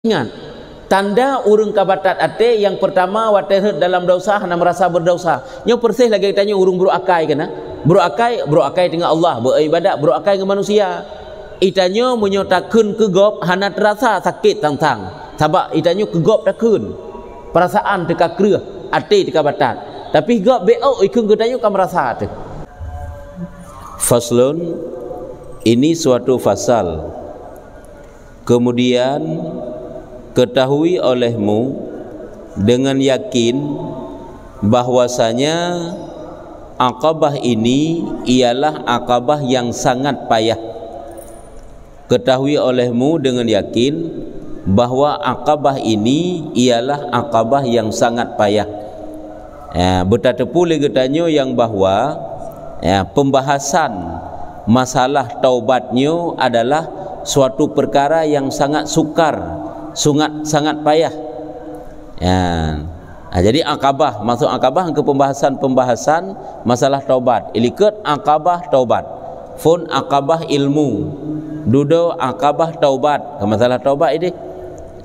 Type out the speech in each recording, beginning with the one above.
Ingat, tanda urang kabatat ate yang pertama water dalam dosa hana merasa berdosa. Yang persih lagi tanya urang beruakai kena. Beruakai dengan Allah, beribadat beruakai dengan manusia. Itanya menyotakeun kegop hana terasa sakit tang-tang. Sabab itanya kegop takeun. Perasaan teka kreuh, ate teka batat. Tapi gop beok ikung ketanya kam merasa ate. Faslun, ini suatu fasal. Kemudian ketahui olehmu dengan yakin bahwasanya Aqabah ini ialah Aqabah yang sangat payah. Ketahui olehmu dengan yakin bahwa Aqabah ini ialah Aqabah yang sangat payah. Bertatepu lagi tanya yang bahwa pembahasan masalah taubatnya adalah suatu perkara yang sangat sukar, sangat payah. Jadi Aqabah, masuk Aqabah ke pembahasan masalah taubat. Ilikut Aqabah taubat. Fun Aqabah ilmu. Dudo Aqabah taubat. Ke masalah taubat ini.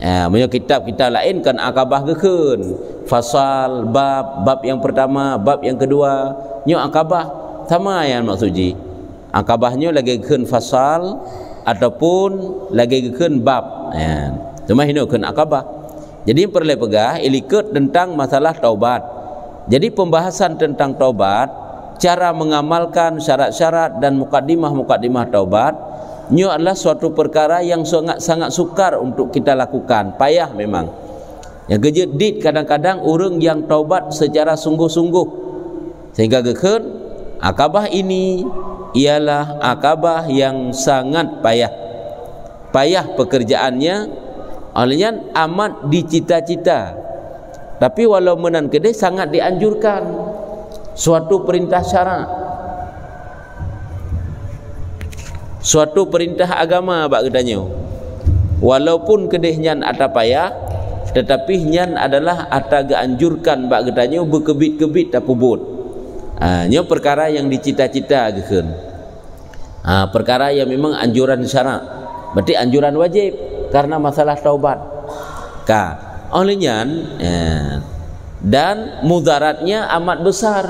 Punya kitab-kitab lain kan Aqabah gekeun. Fasal, bab yang pertama, bab yang kedua. Nyo Aqabah sama yang maksudji. Aqabahnya lagi gekeun fasal ataupun lagi gekeun bab. Cuma hinokeun Aqabah. Jadi perlu pegah ilikut tentang masalah taubat. Jadi pembahasan tentang taubat, cara mengamalkan syarat-syarat dan mukaddimah taubat, nyo adalah suatu perkara yang sangat sukar untuk kita lakukan, payah memang. Yang kejedit kadang-kadang orang yang taubat secara sungguh-sungguh. Sehingga gekeun Aqabah ini ialah Aqabah yang sangat payah. Payah pekerjaannya, olehnya amat dicita-cita. Tapi walau menan kedai sangat dianjurkan. Suatu perintah syara, suatu perintah agama bak katanya. Walaupun kedai nyan ada payah, tetapi nyan adalah ada geanjurkan bak katanya berkebit-kebit tak pubut. Nya perkara yang dicita-cita gekeun. Perkara yang memang anjuran syara. Berarti anjuran wajib karena masalah taubat. Olehnya dan mudaratnya amat besar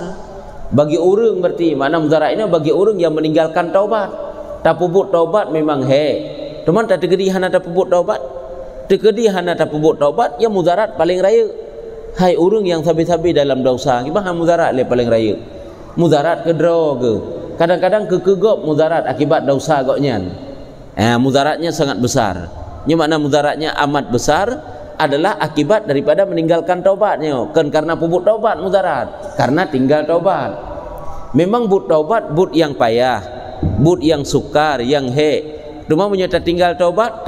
bagi orang. Berarti mana mudaratnya bagi orang yang meninggalkan taubat. Tak puput taubat memang teman tak tergedi hana tak puput taubat. Tergedi hana tak puput taubat yang mudarat paling raya. Hai orang yang sabi-sabi dalam dosa, gimana mudarat le paling raya? Mudarat kedro ke. Kadang-kadang kegop mudarat akibat dosa goknya. Mudaratnya sangat besar. Yang mana mudaratnya amat besar adalah akibat daripada meninggalkan taubatnya. Kan karena puput taubat mudarat, karena tinggal taubat. Memang but taubat but yang payah, but yang sukar, yang cuma menyata tinggal taubat,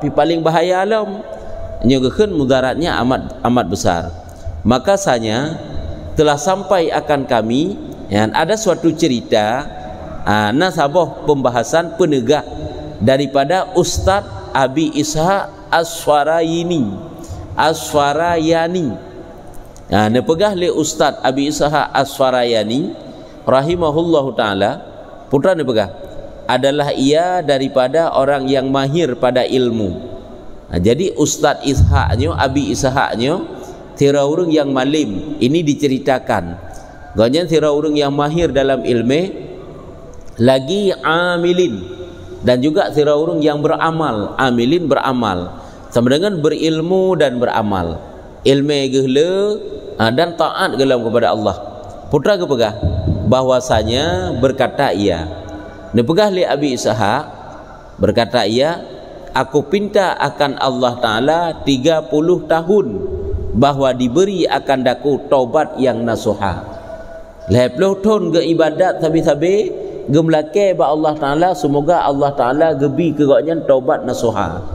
pi paling bahaya alam. Nyogekeun mudaratnya amat besar. Maka sanya telah sampai akan kami yang ada suatu cerita nasabah pembahasan penegak daripada Ustadz Abi Ishaq Aswarayani. Nepegah le Ustadz Abi Ishaq Aswarayani rahimahullahu taala, putra nepegah adalah ia daripada orang yang mahir pada ilmu. Jadi Ustadz Ishaqnya, Abi Ishaqnya tira urang yang malim. Ini diceritakan. Ganyan tira urang yang mahir dalam ilmu, lagi amilin, dan juga tira urang yang beramal. Amilin beramal sama dengan berilmu dan beramal. Ilmu gehle dan taat gelam kepada Allah. Putra kepegah bahwasanya berkata ia, nepegah li Abi Ishaq berkata ia, aku pinta akan Allah Ta'ala 30 tahun bahwa diberi akan daku taubat yang nasuha. 10 tahun ke ibadat sabi-sabi gemlake ba Allah Ta'ala, semoga Allah Ta'ala gebi kegaknya taubat nasuha.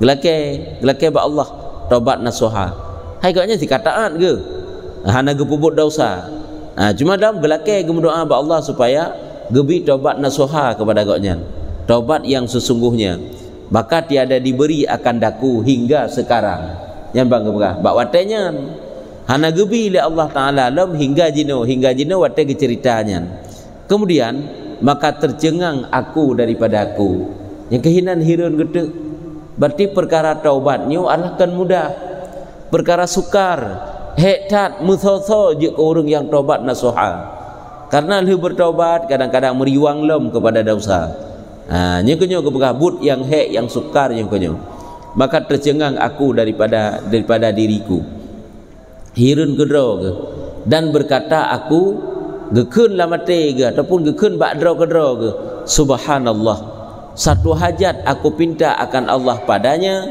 Gelake ba Allah taubat nasuha. Hai gaknya dikataan ke hana gepuput dosa. Cuma dalam gelake gedoa ba Allah supaya gebi taubat nasuha kepada gaknya, taubat yang sesungguhnya. Maka tiada diberi akan daku hingga sekarang. Yang bangga bak watenya hana gebi li Allah Ta'ala lam hingga jino wate ceritanya. Kemudian maka tercengang aku daripada aku yang kehinan hirun gede. berarti perkara taubatnya adalah kan mudah. Perkara sukar hektat musoso je ke orang yang taubat nasuha. Karena lu bertaubat kadang-kadang meriwang lem kepada dosa. Nya kenyo kebegabut yang hek yang sukar yang kenyo. Maka tercengang aku daripada diriku. Hirun kedro ke dan berkata aku gekeun lamate ke ataupun gekeun ba'dro kedro ke. Subhanallah. Satu hajat aku pinta akan Allah padanya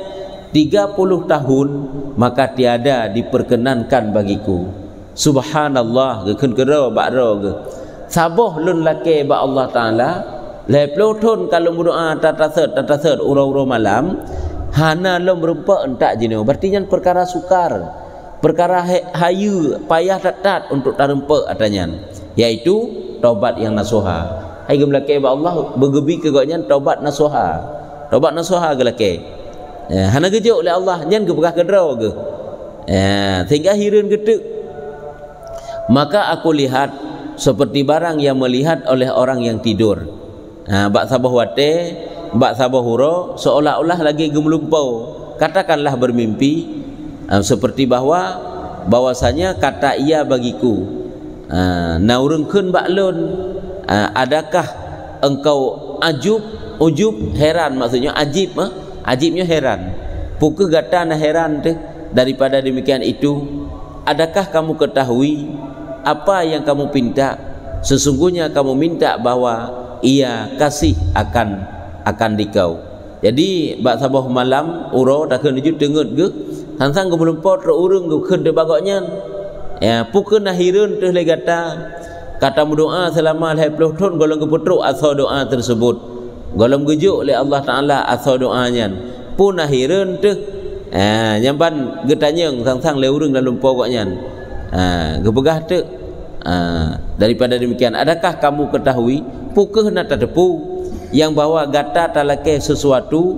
30 tahun maka tiada diperkenankan bagiku. Subhanallah gekeun kedro ba'dro ke. Saboh lun lake ba Allah Taala leplo thon kalau berdoa tatasert uro-uro malam hana lom rupa entak jino berarti nyan perkara sukar, perkara hayu payah tat untuk tarempa atanyan, yaitu taubat yang nasuha. Hai gemlake ba Allah bergebi ke goknyan taubat nasuha. Taubat nasuha gelake. Hana gejuk oleh Allah nyan ke bekah kedro ke. Sehingga hirun getek. Maka aku lihat seperti barang yang melihat oleh orang yang tidur. Bak sabah wate, bak sabah huro seolah-olah lagi gemelumpau. Katakanlah bermimpi seperti bahwasanya kata ia bagiku. Naurengkeun bak lun, adakah engkau ujub heran, maksudnya ajib ajibnya heran. Pukul gata na heran tu daripada demikian itu. Adakah kamu ketahui apa yang kamu minta? Sesungguhnya kamu minta bahwa ia kasih akan dikau. Jadi bak sabah malam uro tak kena jut dengut ke hansang ke melumpot ro urang ke keun de bagoknya. Pukul nahirun teh le kata doa selama 20 tahun golong ke putruk asal doa tersebut. Golong gejuk oleh Allah Taala asal doanya. Pun nahirun teh nyamban getanyeng sang-sang le urang dalam pokoknya. Gebegah tu daripada demikian, adakah kamu ketahui pukul nak terdepu yang bawa gata talake sesuatu,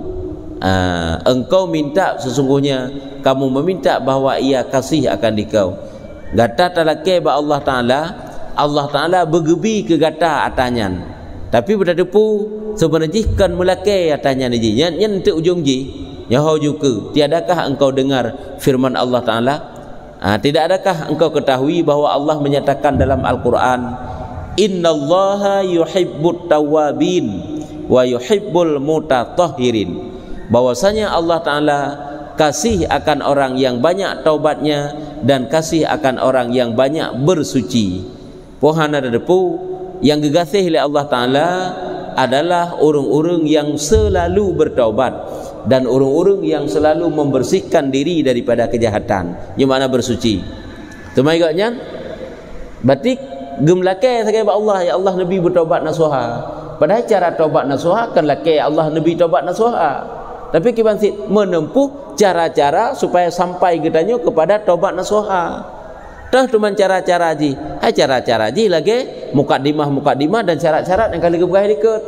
engkau minta sesungguhnya kamu meminta bahwa ia kasih akan dikau. Gata talake ba Allah Taala bergebi ke gata atanyan, tapi berdepu sebenarnya kan melake atanyan ni nyan tu ujung ji nyaho juga. Tiadakah engkau dengar firman Allah Taala? Tidak adakah engkau ketahui bahwa Allah menyatakan dalam Al-Quran, innallaha yuhibbut tawabin wa yuhibbul mutatahhirin, bahwasanya Allah Ta'ala kasih akan orang yang banyak taubatnya dan kasih akan orang yang banyak bersuci. Pohana depu yang digasih oleh Allah Ta'ala adalah orang-orang yang selalu bertaubat dan orang-orang yang selalu membersihkan diri daripada kejahatan, yang mana bersuci. Tumai gaknya berarti gemlake sakai Allah, ya Allah Nabi bertaubat nasuha. Padahal cara taubat nasuha kan lake Allah Nabi taubat nasuha. Tapi kita menempuh cara-cara supaya sampai kitanya kepada taubat nasuha. Dah cuma cara-cara ji. Cara-cara ji lagi mukadimah dan syarat-syarat yang kali keberkah ikut.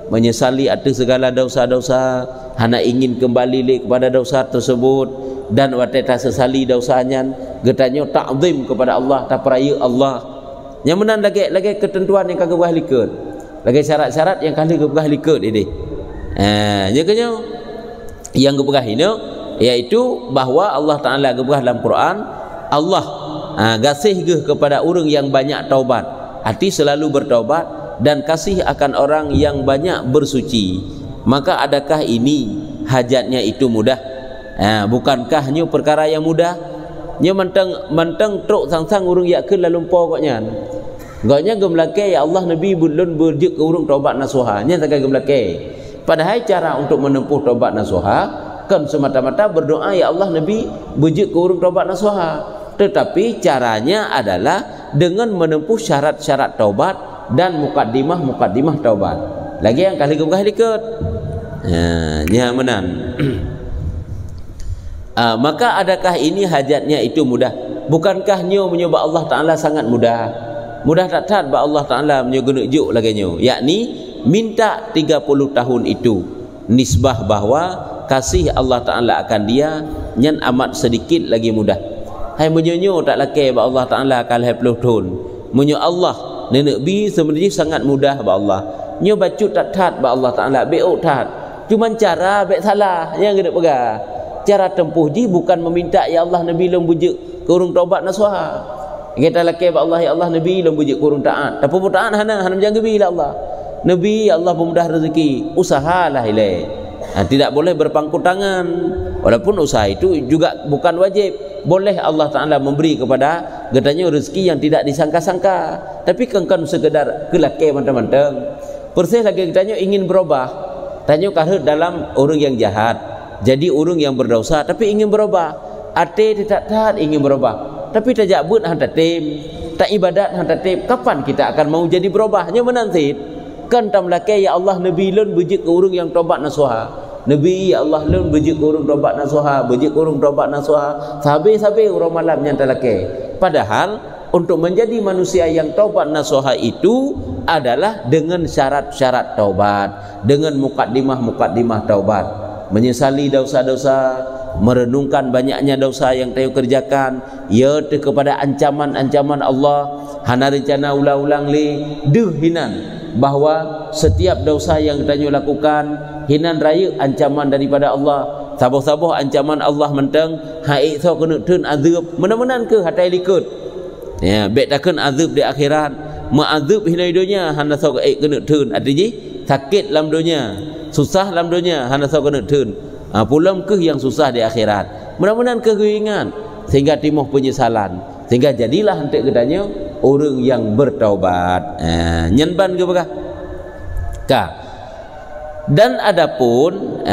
Menyesali atas segala dosa-dosa, hana ingin kembali kepada dosa tersebut, dan wateta sesali dosanya, getanya ta'zim kepada Allah, tak peraya Allah. Yang menan lagi ketentuan yang kagak boleh ikut. Lagi syarat-syarat yang kali keberkah ikut ini. Jadinya yang keberkah ini yaitu bahwa Allah Taala keberkah dalam Quran, Allah gasih kepada orang yang banyak taubat, hati selalu bertaubat dan kasih akan orang yang banyak bersuci. Maka adakah ini hajatnya itu mudah? Bukankah nyu perkara yang mudah? Nyu menteng truk sang-sang urung yakin lalu pokoknya. Gaknya gemlake ya Allah Nabi belum berjuk ke urung taubat nasuha. Nya tak gemlake. Padahal cara untuk menempuh taubat nasuha kan semata-mata berdoa ya Allah Nabi berjuk ke urung taubat nasuha. Tetapi caranya adalah dengan menempuh syarat-syarat taubat dan mukaddimah taubat. Lagi yang kali keberkah ikut. Nya menan. Maka adakah ini hajatnya itu mudah? Bukankah nyo menyembah Allah Taala sangat mudah? Mudah tak ba Allah Taala menyugunujuk lagi nyo, yakni minta 30 tahun itu. Nisbah bahwa kasih Allah Taala akan dia nyan amat sedikit lagi mudah. Hai menyonyo tak laki ba Allah Taala akan 20 tahun. Menyo Allah nenek bi sebenarnya sangat mudah ba Allah. Nyo bacut tak ba Allah Taala beo tat. Cuma cara baik salah yang kena pegang. Cara tempuh ji bukan meminta ya Allah Nabi long bujuk ke urang taubat nasuha. Kita laki Allah ya Allah Nabi long bujuk ke urang taat. Tapi taat hana menjaga bila Allah. Nabi ya Allah pemudah rezeki, usahalah ilai. Tidak boleh berpangku tangan. Walaupun usaha itu juga bukan wajib. Boleh Allah Ta'ala memberi kepada katanya rezeki yang tidak disangka-sangka. Tapi kan sekedar kelaki mantang-mantang. Persis lagi katanya ingin berubah. Tanya karena dalam orang yang jahat. Jadi orang yang berdosa tapi ingin berubah. Ate tidak taat ingin berubah. Tapi tak jabut hantar tim. Tak ibadat hantar tim. Kapan kita akan mau jadi berubahnya menanti? Kan tam laki ya Allah Nabi lun bujik ke orang yang tobat nasuha. Nabi ya Allah lun bujik ke orang tobat nasuha, bujik ke orang tobat nasuha. Sabi-sabi orang malam yang laki. Padahal untuk menjadi manusia yang taubat nasuha itu adalah dengan syarat-syarat taubat, dengan mukaddimah-mukaddimah taubat, menyesali dosa-dosa, merenungkan banyaknya dosa yang tahu kerjakan, ya kepada ancaman-ancaman Allah, hana rencana ulang-ulang li hinan bahawa setiap dosa yang kita lakukan hinan raya ancaman daripada Allah. Sabuh-sabuh ancaman Allah mentang haik so kena tun azab menan-menan ke hatai likut. Ya, bet takkan azab di akhirat, ma'azab hina dunia hana so kena tun. Artinya sakit dalam dunia, susah dalam dunia hana so kena tun. Pulang ke yang susah di akhirat. Mudah-mudahan keingat sehingga timuh penyesalan, sehingga jadilah hentik katanya orang yang bertaubat. Nyenban ke bekah? Ka. Dan adapun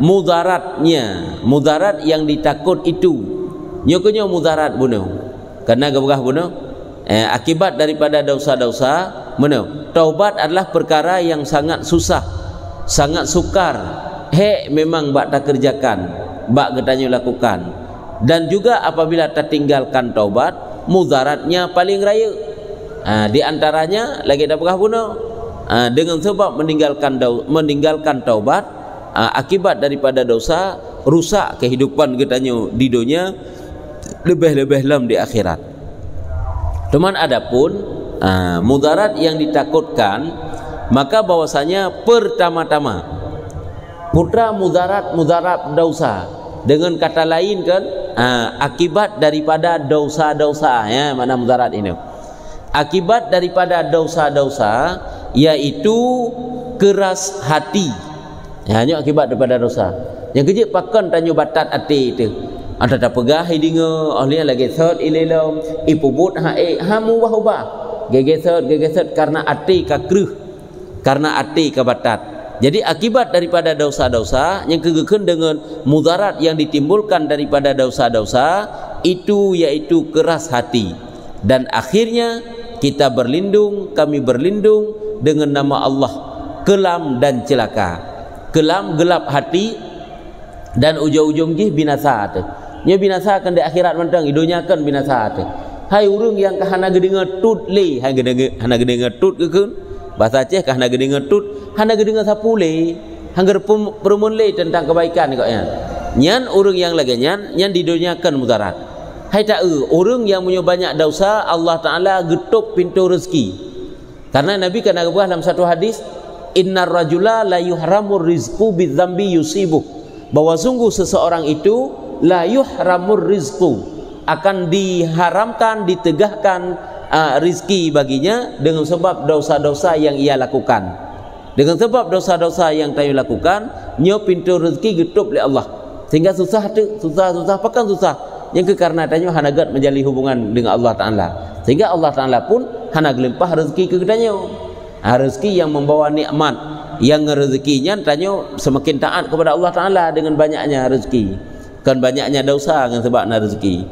mudarat yang ditakut itu nyokonyo mudarat bunuh. Karena ke bekah bunuh? Akibat daripada dosa-dosa bunuh. Taubat adalah perkara yang sangat susah, sangat sukar. Memang bak tak kerjakan, bak katanya lakukan. Dan juga apabila tertinggalkan taubat, mudaratnya paling raya. Di antaranya lagi dapatlah bunuh dengan sebab meninggalkan taubat, akibat daripada dosa rusak kehidupan katanya di dunia, lebih-lebih lam di akhirat. Teman adapun mudarat yang ditakutkan, maka bahwasanya pertama-tama putra mudarat dosa, dengan kata lain kan akibat daripada dosa-dosa, ya mana mudarat ini, akibat daripada dosa-dosa yaitu keras hati. Hanya akibat daripada dosa yang kejip pakan tanyo batat hati itu ada tak pegah hidinga ahli lagi third ilelom ipubut hamu wahubah gegeset karena hati ka kreuh, karena hati ka batat. Jadi akibat daripada dosa-dosa yang kegekan dengan mudarat yang ditimbulkan daripada dosa-dosa itu yaitu keras hati. Dan akhirnya kami berlindung dengan nama Allah kelam dan celaka. Kelam gelap hati dan ujung-ujung binasa. Nya binasa akan di akhirat mentang idunya akan binasa. Hai urang yang kahana gedenga tut le, hai hana gedenga tut kekeun bahasa Aceh kahana gedenga tut hana gedenga sapu le, hanggar perumun le tentang kebaikan kok ya. Nyan orang yang lagi nyan di dunia kan mudarat. Hai tak orang yang punya banyak dosa Allah Taala getup pintu rezeki. Karena Nabi kan ada dalam satu hadis, innar rajula la yuhramur rizqu bidzambi yusibuh. Bahwa sungguh seseorang itu la yuhramur rizqu, akan diharamkan, ditegahkan rizki baginya dengan sebab dosa-dosa yang ia lakukan. Dengan sebab dosa-dosa yang tayu lakukan, nyo pintu rezeki getup oleh Allah. Sehingga susah pakan susah. Yang karena tanya hanagat menjalin hubungan dengan Allah Taala. Sehingga Allah Taala pun hana gelimpah rezeki ke katanya. Rezeki yang membawa nikmat, yang rezekinya tanya semakin taat kepada Allah Taala dengan banyaknya rezeki. Kan banyaknya dosa dengan sebabna rezeki.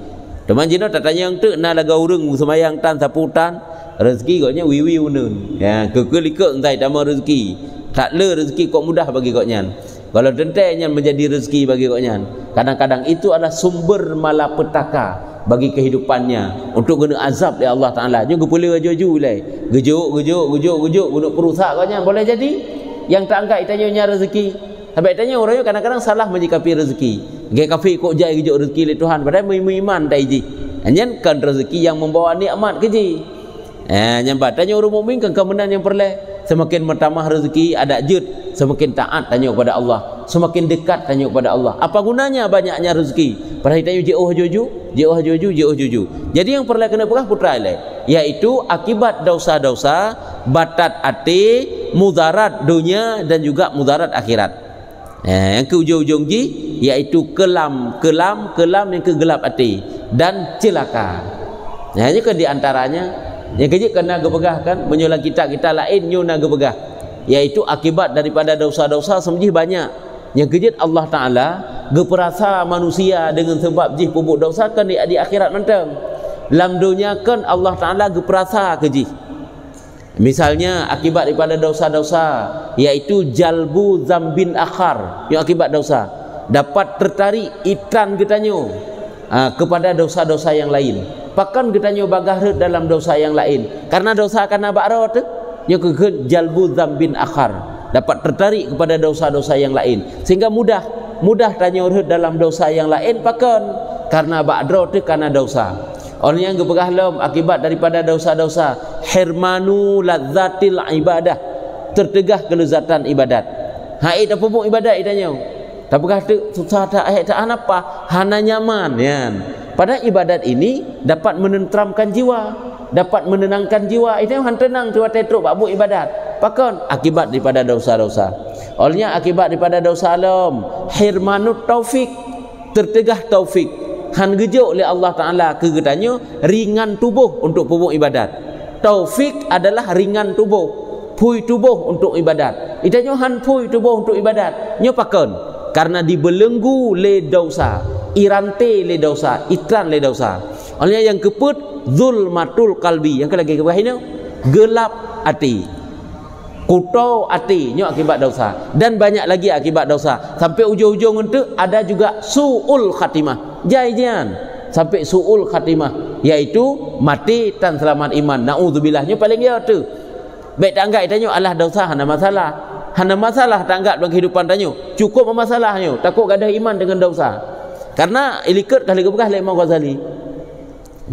Teman jino tanya yang tu na laga urang semayang tan saputan rezeki koknya wiwi unun. Ya, kekelikek entai tama rezeki. Tak le rezeki kok mudah bagi koknya. Kalau dentenya menjadi rezeki bagi koknya. Kadang-kadang itu adalah sumber malapetaka bagi kehidupannya untuk kena azab oleh Allah Taala. Nyo gepula aju-aju lai. Gejuk guna perusak koknya boleh jadi yang tak angkat itanya rezeki. Sampai tanya orang kadang-kadang salah menyikapi rezeki. Gaya kafir kok jai gejuk rezeki oleh Tuhan padahal iman tak iji. Hanya kan rezeki yang membawa nikmat keji. Nyambat tanya orang mukmin kan kemenangan yang perleh semakin bertambah rezeki ada jut semakin taat tanya kepada Allah, semakin dekat tanya kepada Allah. Apa gunanya banyaknya rezeki? Pada tanya jauh juju. Jadi yang perlu kena pegah putra ile, yaitu akibat dosa-dosa, batat ati, mudarat dunia dan juga mudarat akhirat. Yang ke ujung-ujung ji, yaitu kelam yang kegelap hati dan celaka. Ini kan diantaranya yang kerja kena gepegah kan, menyulang kita lain nyuna gepegah, yaitu akibat daripada dosa-dosa sembih banyak. Yang kerja Allah Ta'ala geperasa manusia dengan sebab jih pupuk dosa kan di akhirat mentang. Dalam dunia kan Allah Ta'ala geperasa kejih. Misalnya akibat daripada dosa-dosa, yaitu jalbu zambin akhar, yang akibat dosa dapat tertarik itran getanyo kepada dosa-dosa yang lain. Pakan getanyo bagah dalam dosa yang lain, karena dosa karena ba'rot yang ke jalbu zambin akhar, dapat tertarik kepada dosa-dosa yang lain, sehingga mudah tanyo dalam dosa yang lain pakan karena ba'rot karena dosa. Orang yang gepegah lam akibat daripada dosa-dosa, hirmanu lazzatil ibadah, tertegah kelezatan ibadat. Haid apa pun ibadat itanya. Tak pegah tu susah tak haid tak apa, hana nyaman kan. Pada ibadat ini dapat menenteramkan jiwa, dapat menenangkan jiwa. Itu yang tenang tu tetruk buat ibadat. Pakon akibat daripada dosa-dosa. Olehnya akibat daripada dosa lam, hirmanu taufik, tertegah taufik. Han gejuk oleh Allah Ta'ala kegetanyo ringan tubuh untuk pupuk ibadat. Taufik adalah ringan tubuh, pui tubuh untuk ibadat. Itanyo han pui tubuh untuk ibadat. Nyo pakon karena dibelenggu le dosa, irante le dosa, itran le dosa. Olehnya yang keput zulmatul kalbi, yang lagi ke bawah ini gelap hati, kuto hati, nyo akibat dosa, dan banyak lagi akibat dosa. Sampai ujung-ujung itu ada juga su'ul khatimah, jaijan sampai su'ul khatimah, yaitu mati tan selamat iman. Naudzubillah, nyo paling ya tu. Baik tak anggap itanyo alah dosa hana masalah tak anggap dalam kehidupan tanyo, cukup masalahnya takut gadah iman dengan dosa. Karena ilikut kali gebegah le Imam Ghazali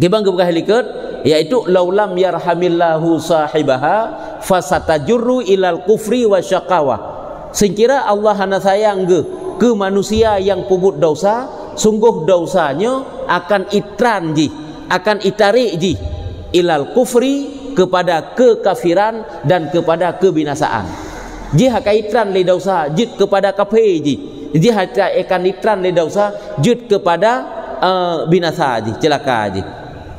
gibang gebegah ilikut, yaitu laulam yarhamillahu sahibaha fasatajurru ilal kufri wa syaqawah. Singkira Allah hana sayang ke manusia yang puput dosa, sungguh dosanya akan itran ji, akan itarik ji ilal kufri, kepada kekafiran dan kepada kebinasaan. Ji hakaitran le dosa jid kepada kafir ji, ji akan itran le dosa jid kepada binasa ji, celaka ji.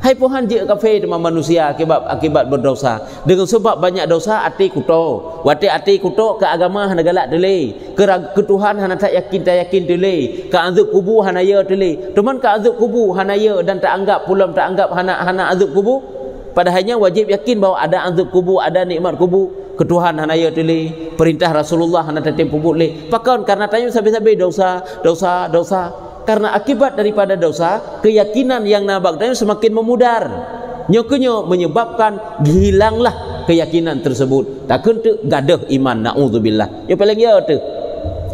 Hai Tuhan je kafir dengan manusia akibat berdosa. Dengan sebab banyak dosa ati kuto. Wati ati kuto ke agama hana galak dele. Ke Tuhan hana tak yakin dele. Ke azab kubur hana ya dele. Teman ke azab kubur hana ya dan tak anggap pulam tak anggap hana azab kubur. Padahalnya wajib yakin bahawa ada azab kubur, ada nikmat kubur. Ke Tuhan hana ya dele. Perintah Rasulullah hana tatim kubur le. Pakon karena tanya sampai-sampai dosa. Karena akibat daripada dosa, keyakinan yang nabak tadi semakin memudar. Nyokenyo menyebabkan hilanglah keyakinan tersebut. Takkan tu gadah iman, naudzubillah. Yang paling ya tu.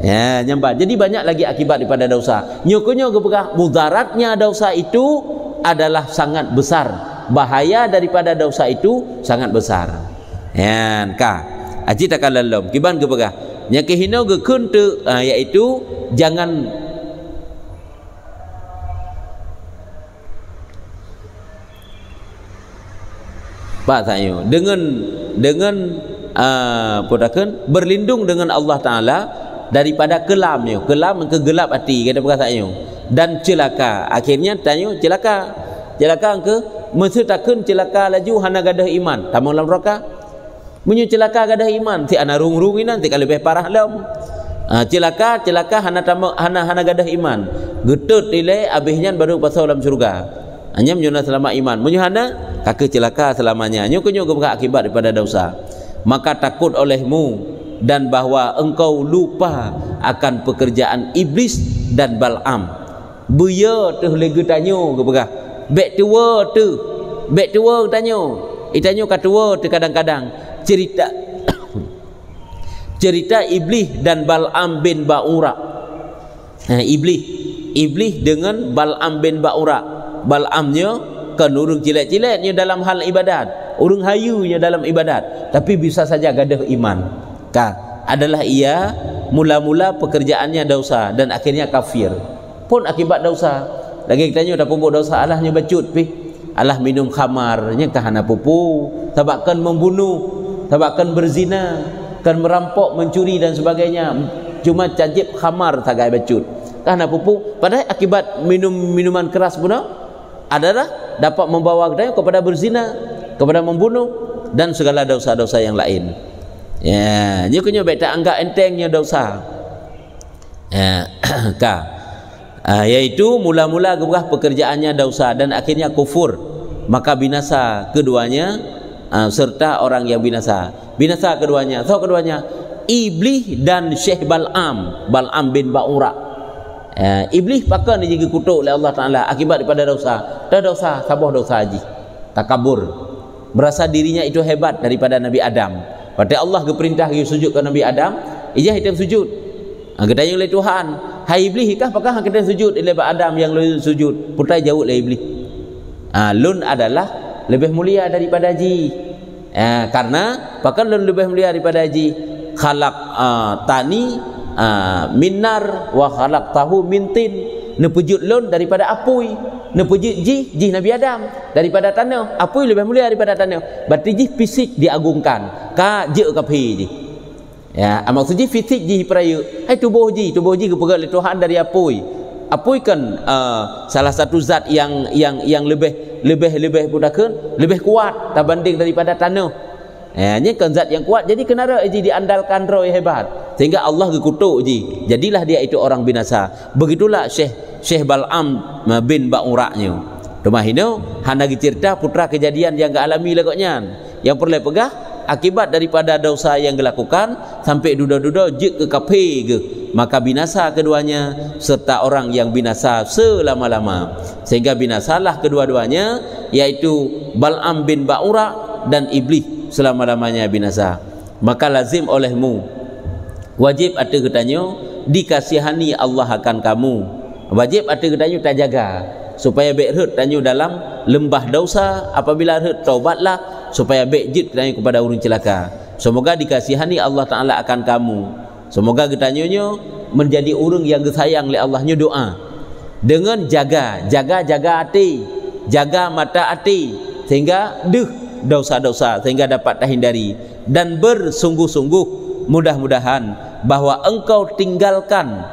Ya, nyambat. Jadi banyak lagi akibat daripada dosa. Nyokenyo gebegah mudaratnya dosa itu adalah sangat besar. Bahaya daripada dosa itu sangat besar. Yan ka. Aji takkan lalam. Kiban gebegah. Nya kehino gekun tu iaitu jangan Pak sayo dengan podakan berlindung dengan Allah Taala daripada kelamnya, kelam kegelap hati kata perkataannya, dan celaka. Akhirnya tanya celaka ke mesetakeun celaka laju hana gadah iman tamang lam neraka. Munyo celaka gadah iman si ana rung-rung nanti kalau lebih parah lam. Celaka hana gadah iman. Getut nilai abihnya baru pasal dalam surga. Hanya menyuna selama iman, menyuhana kakek celaka selamanya. Nyukunya akibat daripada dosa. Maka takut olehmu dan bahwa engkau lupa akan pekerjaan iblis dan Bal'am. Buya tu lagi tanyo kepegah. Bek tua tanyo. Itanyo katua tu kadang-kadang cerita iblis dan Bal'am bin Ba'ura. Iblis dengan Bal'am bin Ba'ura. Bal'amnya kan urung cilet-ciletnya dalam hal ibadat, urung hayunya dalam ibadat, tapi bisa saja gadah iman. Kan adalah ia mula-mula pekerjaannya dosa dan akhirnya kafir pun akibat dosa. Lagi kitanya dah pembuk dosa, alah nyebacut pi, alah minum khamar, nya kahana pupu, tabakan membunuh, tabakan berzina, kan merampok, mencuri dan sebagainya, cuma cajib khamar tagai bacut, kahana pupu. Padahal akibat minum minuman keras pun adalah dapat membawa kita kepada berzina, kepada membunuh dan segala dosa-dosa yang lain. Ya, nya kunyo baik tak anggap entengnya dosa. Ya, yaitu mula-mula gebah pekerjaannya dosa dan akhirnya kufur, maka binasa keduanya, serta orang yang binasa keduanya. So keduanya Iblis dan Syekh Bal'am bin Ba'ura. Iblis pakai dia dikutuk oleh Allah Ta'ala akibat daripada dosa. Dah dosa, sabar dosa haji, takabur, berasa dirinya itu hebat daripada Nabi Adam. Pada Allah keperintah dia sujud ke Nabi Adam, ijah hitam sujud. Ketanya oleh Tuhan, hai Iblis, ikah apakah kita sujud oleh Adam yang lu sujud? Putai jauh oleh Iblis. Lun adalah lebih mulia daripada haji. Karena pakan lun lebih mulia daripada haji. Khalaq tani minar wa khalaq tahu mintin. Nepujud lun daripada apui, nepujud ji Nabi Adam daripada tanah. Apui lebih mulia daripada tanah. Berarti ji fisik diagungkan, ka je kapi ji. Ya, maksud ji fisik ji peraya. Hai tubuh ji kepegat oleh Tuhan dari apui. Apui kan salah satu zat yang lebih budakan, lebih kuat berbanding daripada tanah. Ini kan zat yang kuat, jadi kenara ji diandalkan roh hebat sehingga Allah kutuk ji, jadilah dia itu orang binasa. Begitulah Syekh Bal'am bin Ba'ura-nya. Rumahino hanagi cerita putra kejadian yang gak alami lagoknya, yang perlu pegah akibat daripada dosa yang dilakukan sampai duda-duda jik ke kafe ke, maka binasa keduanya serta orang yang binasa selama-lama, sehingga binasalah kedua-duanya, yaitu Bal'am bin Ba'ura dan Iblis selama-lamanya binasa. Maka lazim olehmu, wajib ada ketanyo dikasihani Allah akan kamu, wajib ada ketanyo tak jaga supaya baik hut tanyo dalam lembah dosa. Apabila hut taubatlah supaya baik jid ketanyo kepada urun celaka. Semoga dikasihani Allah Ta'ala akan kamu, semoga ketanyo menjadi urun yang disayang oleh Allah. Nyo doa dengan jaga hati, jaga mata hati, sehingga dosa-dosa sehingga dapat terhindari, dan bersungguh-sungguh mudah-mudahan bahwa engkau tinggalkan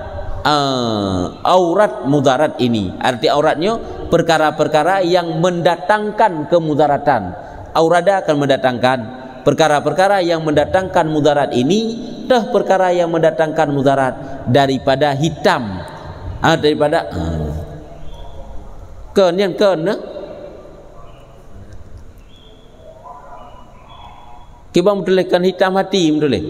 aurat mudarat ini. Arti auratnya perkara-perkara yang mendatangkan kemudaratan. Aurada akan mendatangkan perkara-perkara yang mendatangkan mudarat ini, dah perkara yang mendatangkan mudarat daripada hitam, daripada kiba mutulehkan hitam hati mutuleh.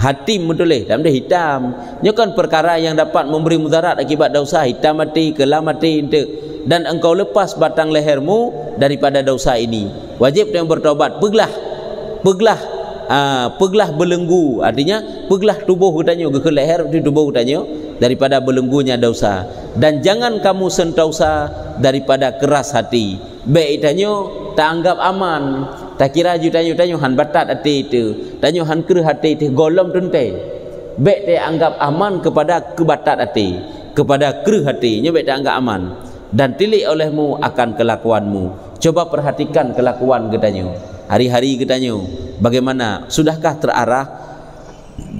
Hati mutuleh dalam dia hitam. Ini kan perkara yang dapat memberi mudarat akibat dosa, hitam hati, kelam hati itu. Dan engkau lepas batang lehermu daripada dosa ini. Wajib yang bertaubat, peglah belenggu, artinya peglah tubuh katanya ke leher di tubuh katanya daripada belenggunya dosa. Dan jangan kamu sentosa daripada keras hati. Baik tanyo tak anggap aman. Tak kira ju tanyo han batat hati itu, tanyo han ker hati itu golom tunte. Baik te anggap aman kepada kebatat hati, kepada ker hati, nya baik te anggap aman. Dan tilik olehmu akan kelakuanmu. Coba perhatikan kelakuan ketanyo. Hari-hari ketanyo bagaimana? Sudahkah terarah?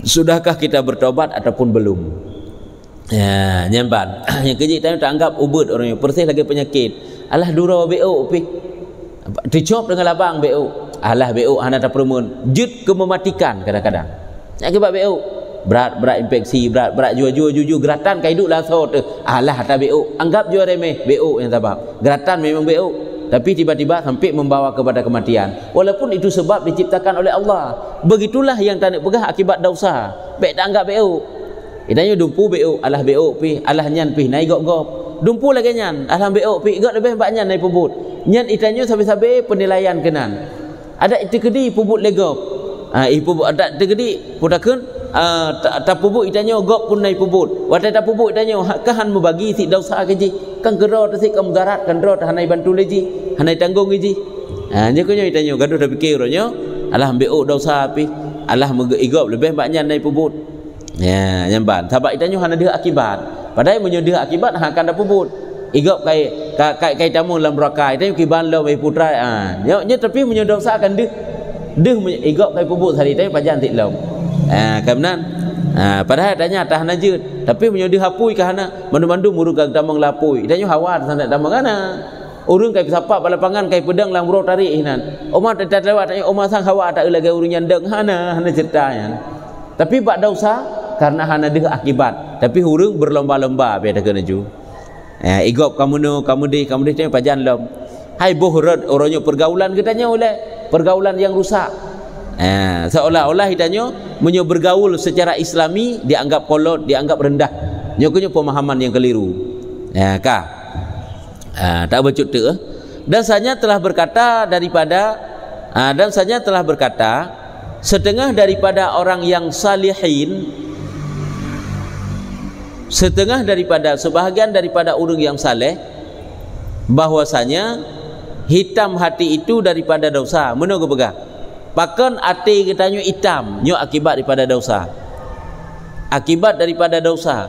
Sudahkah kita bertobat ataupun belum? Ya, nyamban. Yang kejik tanyo tak anggap ubud orangnya, persih lagi penyakit. Alah dura BO pi. Dijawab dengan labang BO. Alah BO hana tak permun. Jut ke mematikan kadang-kadang. Akibat BO. Berat infeksi, berat jujur geratan kai duk lah sot. Alah tak BO. Anggap jua remeh BO yang sebab. Geratan memang BO. Tapi tiba-tiba sampai membawa kepada kematian. Walaupun itu sebab diciptakan oleh Allah. Begitulah yang tak nak pegah akibat dosa. Baik tak anggap BO. Itanya dumpu BO. Alah BO pi. Alah nyan pi naik gop-gop. Dumpu lagi nyan. Alah BO pi. Gak lebih banyak naik pebut. Nyan itanya sampai-sampai penilaian kenan. Ada itu kedi puput legop. Puput ada itu kedi pudakan tak puput itanya gop pun naik puput. Watai tak puput itanya kahan membagi si dosa keji. Kan kero tasik kamu darat kan ro hanai bantu leji, hanai tanggung leji. Nya kunyo itanya gaduh dah fikir ronyo. Alah BO dosa api. alah igop lebih banyak dari pubut. Ya, nyamban. Sebab itanya hana dia akibat. Padahal menyo dia akibat akan ada pubut. Igop kai tamu dalam raka itanya kiban lo mai putra. Nya tapi menyo dosa akan dia igop kai pubut hari itanya pajan tik lo. Kemudian padahal tanya tah najud tapi menyo dia hapui ke hana mandu-mandu murung ka tamang lapui. Itanya hawat sandak tamang kana. Urang kai sapak balapangan kai pedang lang bro tarik hinan. Omah tak lewat tanya omah sang hawa tak lagi urang nyandeng hana ceritanya. Tapi bak dosa karena hana dia akibat. Tapi urang berlomba-lomba biar kena ju. Igop kamu di tanya pajan lom. Hai bohrat orangnya pergaulan katanya oleh pergaulan yang rusak. Seolah-olah hitanya menyo bergaul secara islami dianggap kolot, dianggap rendah. Nyokunya pemahaman yang keliru. Tak bercut tu. Dan saya telah berkata setengah daripada orang yang salihin, setengah daripada sebahagian daripada orang yang saleh, bahwasanya hitam hati itu daripada dosa. Menunggu pegang. Pakan hati kitanya hitam, nyo akibat daripada dosa. Akibat daripada dosa.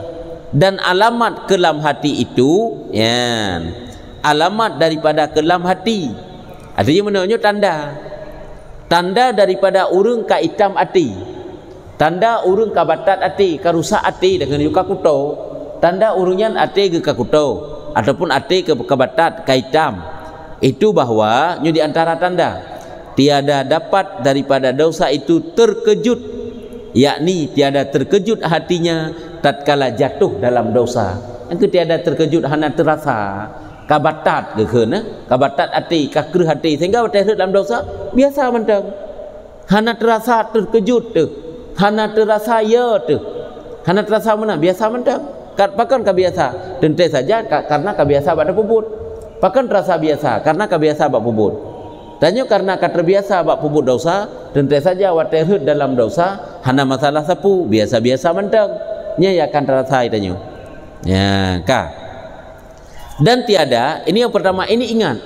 Dan alamat kelam hati itu, alamat daripada kelam hati. Artinya menunjuk tanda daripada urang ka hitam hati, tanda urang ka batat hati, ka rusak hati dengan yuka kuto, tanda urunyan hati ke ka kuto ataupun hati ke batat ka hitam. Itu bahwa nyu di antara tanda tiada dapat daripada dosa itu terkejut, yakni tiada terkejut hatinya tatkala jatuh dalam dosa. Yang tiada terkejut hana terasa kabatat ke kena, kabatat hati, kakrih hati sehingga terhut dalam dosa biasa mentang. Hana terasa terkejut tu, hana terasa ya tu, hana terasa mana biasa mentang. Pakan kebiasa, tentu saja karena kebiasa pada puput. Pakan terasa biasa karena kebiasa bak puput. Tanya karena terbiasa bak puput dosa, tentu saja wat terhut dalam dosa hana masalah sapu biasa-biasa mentang. Nya akan terasa itanya. Dan tiada, ini yang pertama, ini ingat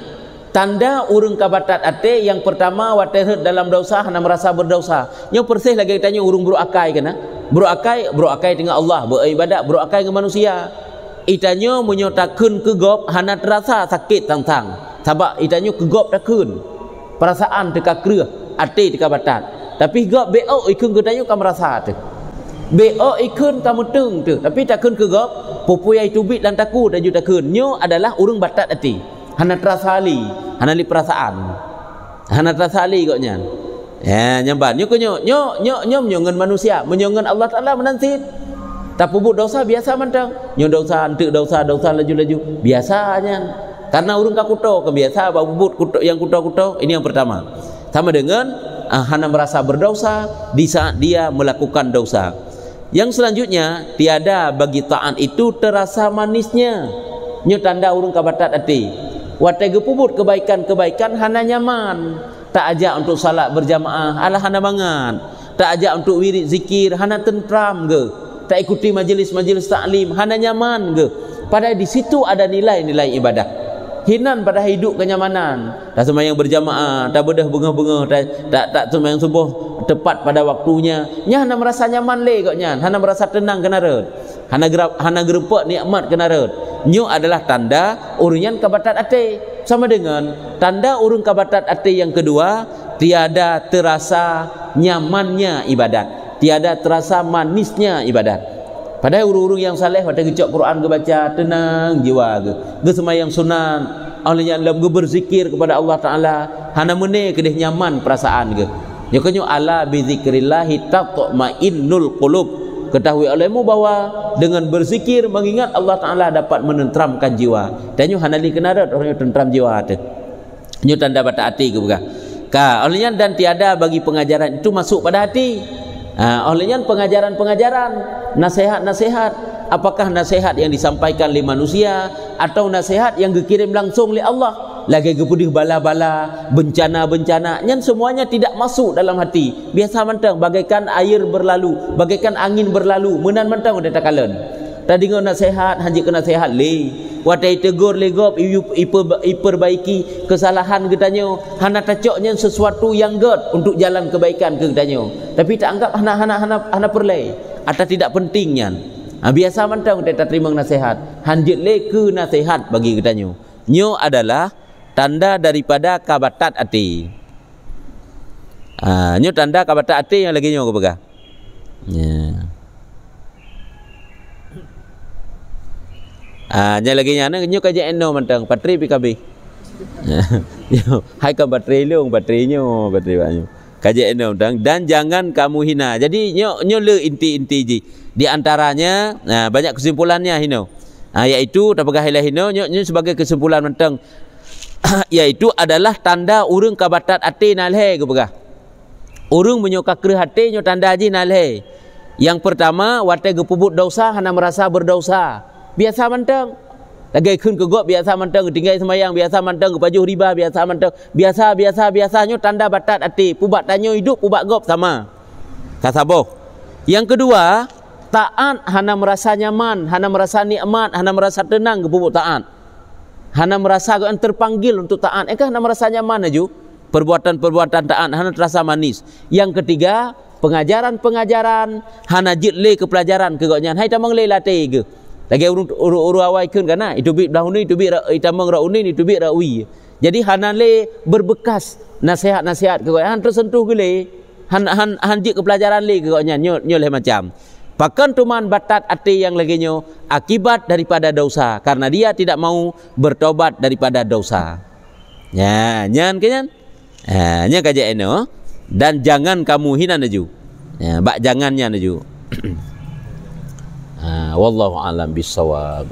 tanda urung kabatat ate yang pertama waterhut dalam dosa hana merasa berdosa. Yang persih lagi tanya urung beruakai kena. Beruakai dengan Allah, beribadat beruakai dengan manusia. Itanya menyotakeun kegop hana terasa sakit tang-tang. Sebab itanya kegop takeun. Perasaan teka kreuh, ate teka batat. Tapi gop beo ikun ketanya kam merasa tu. Beo ikun kamu teng tu. Tapi takeun kegop popuyai tubit dan takut dan juga takun. Nyo adalah urung batat hati. Hana terasa ali, hana li perasaan. Hana terasa ali koknya. Nyamban. Nyo menyongen manusia, menyongen Allah Taala menansit. Tak puput dosa biasa mentang. Nyo dosa antek dosa laju-laju biasanya. Karena urung kakuto kebiasa bab puput kuto yang kuto-kuto. Ini yang pertama. Sama dengan hana merasa berdosa di saat dia melakukan dosa. Yang selanjutnya, tiada bagi taat itu terasa manisnya. Nyo tanda urung kabatat hati. Watai gepubut kebaikan-kebaikan hana nyaman. Tak ajak untuk salat berjamaah, alah hana banget. Tak ajak untuk wirid zikir, hana tentram ke. Tak ikuti majlis-majlis taklim, hana nyaman ke. Padahal di situ ada nilai-nilai ibadah. Hinan pada hidup kenyamanan. Tak sembahyang berjamaah, tak bedah bengah-bengah, tak sembahyang subuh tepat pada waktunya. Nya hana merasa nyaman le koknya, hana merasa tenang kenara. Hana gerempak nikmat kenara. Nyo adalah tanda urunyan kabatat ate. Sama dengan tanda urung kabatat ate yang kedua, tiada terasa nyamannya ibadat, tiada terasa manisnya ibadat. Padahal urung-urung yang saleh pada gecok Quran ke baca tenang jiwa ke sembahyang sunat, olehnya dalam berzikir kepada Allah Taala, hana mene kedih nyaman perasaan ke. Nyokonyo ala bi zikrillahi tatma'innul qulub. Ketahui olehmu bahwa dengan berzikir mengingat Allah Taala dapat menenteramkan jiwa. Dan nyo hana li kenarat orang yang tentram jiwa tu. Nyo tanda bata hati ke bukan. Olehnya dan tiada bagi pengajaran itu masuk pada hati. Olehnya pengajaran-pengajaran, nasihat-nasihat, apakah nasihat yang disampaikan oleh manusia atau nasihat yang dikirim langsung oleh Allah, lagi kepudih bala-bala, bencana-bencana, yang semuanya tidak masuk dalam hati. Biasa mentang bagaikan air berlalu, bagaikan angin berlalu, menan mentang udah takalan. Tadi ngau nasihat, hanji ke nasihat le, watai tegur legop iperbaiki kesalahan getanyo, hana tacoknya sesuatu yang god untuk jalan kebaikan ke getanyo. Tapi tak anggap hana perlai atau tidak pentingnya. Biasa mantang kita terima nasihat, hanjit le ke nasihat bagi getanyo. Nyo adalah tanda daripada kabatat hati. Nyo tanda kabatat hati yang lagi nyo aku pegang. Nya lagi nyana nyo kaje eno mantang patri PKB. Hai kan bateri leung baterinya bateri kaje eno mantang dan jangan kamu hina. Jadi nyo le inti-inti ji. Di antaranya banyak kesimpulannya hino. Yaitu tapagah hino nyo sebagai kesimpulan mantang yaitu adalah tanda urang kabatat ate nalhe ke pegah. Urang menyoka kre hati nyo tanda ji nalhe. Yang pertama watai gepubut dosa hana merasa berdosa. Biasa mantang lagi kun ke gop biasa mantang tinggal semayang biasa mantang kepajuh riba biasa mantang biasanya tanda batat hati pubat tanyo hidup pubat gop sama kasaboh. Yang kedua taat hana merasa nyaman, hana merasa nikmat, hana merasa tenang ke pubut taat, hana merasa terpanggil untuk taat, hana merasa nyaman aja perbuatan-perbuatan taat, hana terasa manis. Yang ketiga pengajaran hana jitle ke pelajaran ke goknya hai tamang le latih ke lagi uru awai kun kana itu bi dahuni itu bi itamang rauni itu bi rawi. Jadi hana le berbekas nasihat-nasihat ke goknya tersentuh ke le han jik ke pelajaran le ke goknya nyo le macam pakan tuman batat ati yang lagi nyo akibat daripada dosa karena dia tidak mau bertobat daripada dosa. Ya nyan kenyan nya kaje eno dan jangan kamu hina naju. Bak jangannya naju. Wallahu alam bisawab.